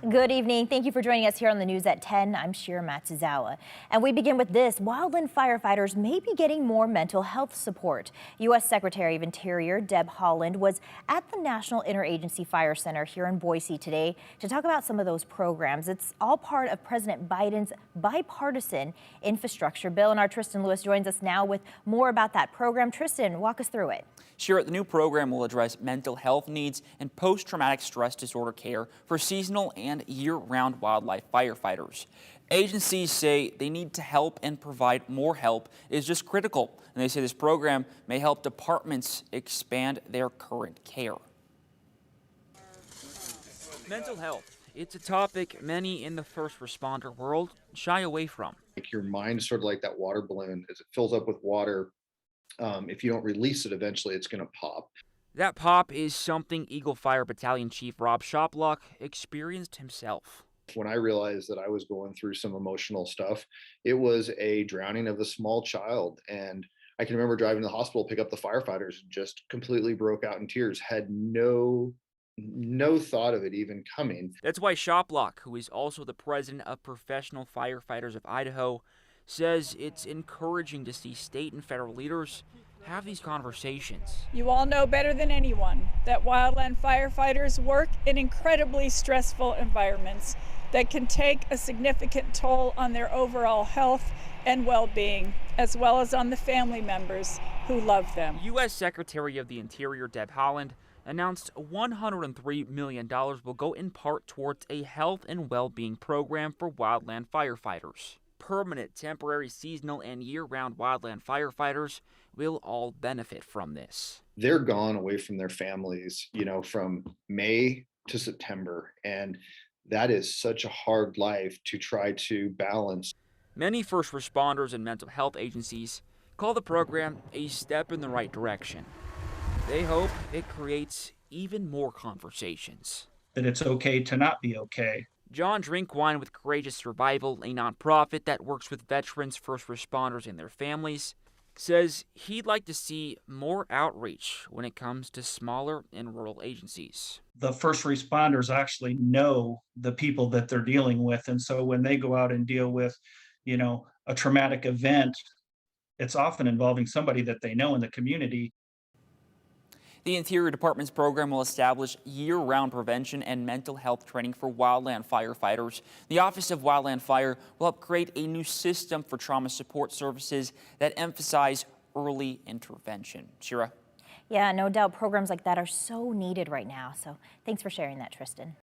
Good evening. Thank you for joining us here on the news at 10. I'm Shira Matsuzawa. And we begin with this. Wildland firefighters may be getting more mental health support. U.S. Secretary of Interior Deb Haaland was at the National Interagency Fire Center here in Boise today to talk about some of those programs. It's all part of President Biden's bipartisan infrastructure bill. And our Tristan Lewis joins us now with more about that program. Tristan, walk us through it. Sure, the new program will address mental health needs and post-traumatic stress disorder care for seasonal and year-round wildlife firefighters. Agencies say they need to help, and provide more help is just critical. And they say this program may help departments expand their current care. Mental health. It's a topic many in the first responder world shy away from. Like your mind's sort of like that water balloon. As it fills up with water, if you don't release it, eventually it's going to pop. That pop is something Eagle Fire Battalion Chief Rob Shoplock experienced himself. When I realized that I was going through some emotional stuff, it was a drowning of a small child. And I can remember driving to the hospital, pick up the firefighters, just completely broke out in tears, had no thought of it even coming. That's why Shoplock, who is also the president of Professional Firefighters of Idaho, says it's encouraging to see state and federal leaders have these conversations. You all know better than anyone that wildland firefighters work in incredibly stressful environments that can take a significant toll on their overall health and well-being, as well as on the family members who love them. U.S. Secretary of the Interior Deb Haaland announced $103 million will go in part towards a health and well-being program for wildland firefighters. Permanent, temporary, seasonal, and year-round wildland firefighters will all benefit from this. They're gone away from their families, from May to September. And that is such a hard life to try to balance. Many first responders and mental health agencies call the program a step in the right direction. They hope it creates even more conversations. That it's okay to not be okay. John Drinkwine with Courageous Survival, a nonprofit that works with veterans, first responders, and their families, says he'd like to see more outreach when it comes to smaller and rural agencies. The first responders actually know the people that they're dealing with. And so when they go out and deal with, a traumatic event, it's often involving somebody that they know in the community. The Interior Department's program will establish year-round prevention and mental health training for wildland firefighters. The Office of Wildland Fire will help create a new system for trauma support services that emphasize early intervention. Shira? Yeah, no doubt programs like that are so needed right now. So thanks for sharing that, Tristan.